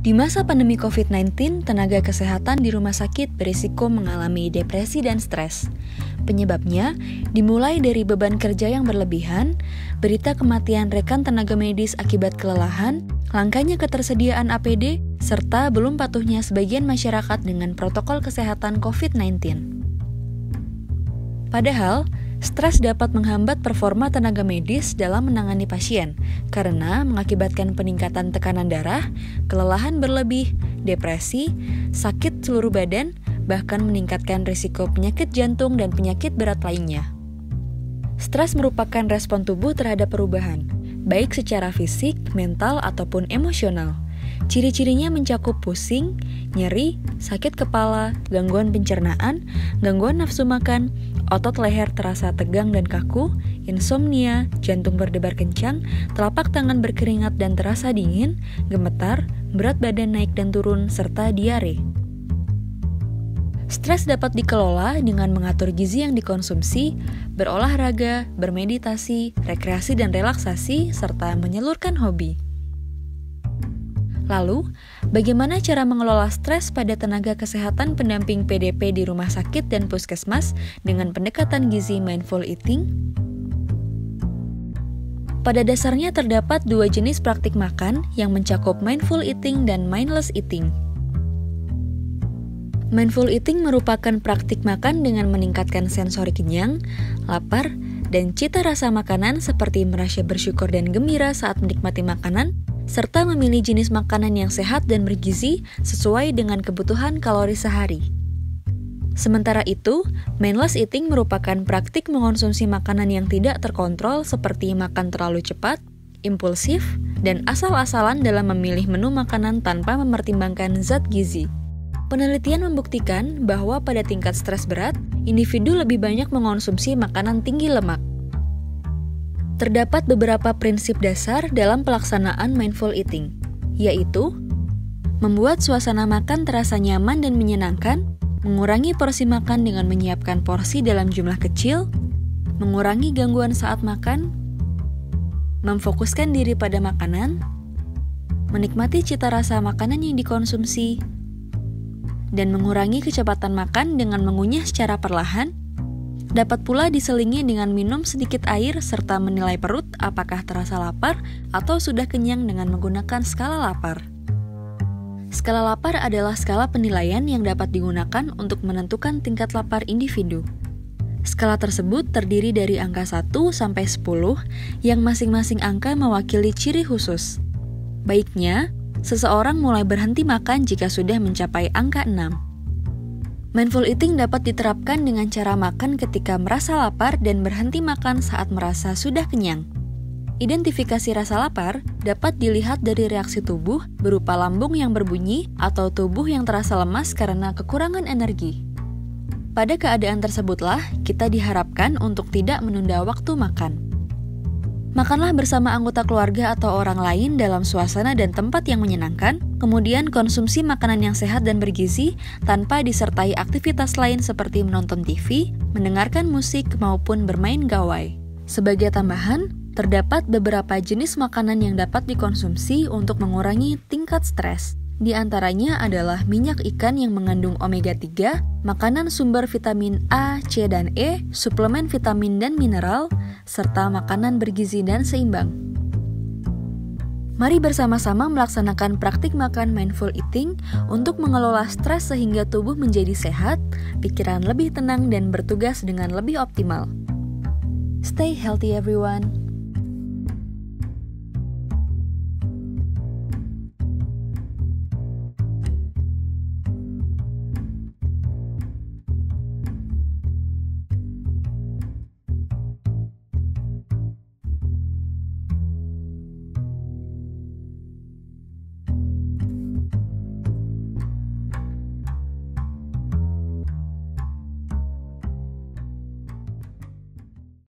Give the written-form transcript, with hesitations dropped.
Di masa pandemi COVID-19, tenaga kesehatan di rumah sakit berisiko mengalami depresi dan stres. Penyebabnya dimulai dari beban kerja yang berlebihan, berita kematian rekan tenaga medis akibat kelelahan, langkanya ketersediaan APD, serta belum patuhnya sebagian masyarakat dengan protokol kesehatan COVID-19. Padahal, stres dapat menghambat performa tenaga medis dalam menangani pasien karena mengakibatkan peningkatan tekanan darah, kelelahan berlebih, depresi, sakit seluruh badan, bahkan meningkatkan risiko penyakit jantung dan penyakit berat lainnya. Stres merupakan respon tubuh terhadap perubahan, baik secara fisik, mental, ataupun emosional. Ciri-cirinya mencakup pusing, nyeri, sakit kepala, gangguan pencernaan, gangguan nafsu makan, otot leher terasa tegang dan kaku, insomnia, jantung berdebar kencang, telapak tangan berkeringat dan terasa dingin, gemetar, berat badan naik dan turun, serta diare. Stres dapat dikelola dengan mengatur gizi yang dikonsumsi, berolahraga, bermeditasi, rekreasi dan relaksasi, serta menyalurkan hobi. Lalu, bagaimana cara mengelola stres pada tenaga kesehatan pendamping PDP di rumah sakit dan puskesmas dengan pendekatan gizi mindful eating? Pada dasarnya terdapat dua jenis praktik makan yang mencakup mindful eating dan mindless eating. Mindful eating merupakan praktik makan dengan meningkatkan sensori kenyang, lapar, dan cita rasa makanan seperti merasa bersyukur dan gembira saat menikmati makanan, serta memilih jenis makanan yang sehat dan bergizi sesuai dengan kebutuhan kalori sehari. Sementara itu, mindless eating merupakan praktik mengonsumsi makanan yang tidak terkontrol seperti makan terlalu cepat, impulsif, dan asal-asalan dalam memilih menu makanan tanpa mempertimbangkan zat gizi. Penelitian membuktikan bahwa pada tingkat stres berat, individu lebih banyak mengonsumsi makanan tinggi lemak. Terdapat beberapa prinsip dasar dalam pelaksanaan mindful eating, yaitu membuat suasana makan terasa nyaman dan menyenangkan, mengurangi porsi makan dengan menyiapkan porsi dalam jumlah kecil, mengurangi gangguan saat makan, memfokuskan diri pada makanan, menikmati cita rasa makanan yang dikonsumsi, dan mengurangi kecepatan makan dengan mengunyah secara perlahan. Dapat pula diselingi dengan minum sedikit air serta menilai perut apakah terasa lapar atau sudah kenyang dengan menggunakan skala lapar. Skala lapar adalah skala penilaian yang dapat digunakan untuk menentukan tingkat lapar individu. Skala tersebut terdiri dari angka 1 sampai 10 yang masing-masing angka mewakili ciri khusus. Baiknya, seseorang mulai berhenti makan jika sudah mencapai angka 6. Mindful eating dapat diterapkan dengan cara makan ketika merasa lapar dan berhenti makan saat merasa sudah kenyang. Identifikasi rasa lapar dapat dilihat dari reaksi tubuh berupa lambung yang berbunyi atau tubuh yang terasa lemas karena kekurangan energi. Pada keadaan tersebutlah, kita diharapkan untuk tidak menunda waktu makan. Makanlah bersama anggota keluarga atau orang lain dalam suasana dan tempat yang menyenangkan, kemudian konsumsi makanan yang sehat dan bergizi tanpa disertai aktivitas lain seperti menonton TV, mendengarkan musik, maupun bermain gawai. Sebagai tambahan, terdapat beberapa jenis makanan yang dapat dikonsumsi untuk mengurangi tingkat stres. Di antaranya adalah minyak ikan yang mengandung omega 3, makanan sumber vitamin A, C, dan E, suplemen vitamin dan mineral, serta makanan bergizi dan seimbang. Mari bersama-sama melaksanakan praktik makan mindful eating untuk mengelola stres sehingga tubuh menjadi sehat, pikiran lebih tenang, dan bertugas dengan lebih optimal. Stay healthy everyone!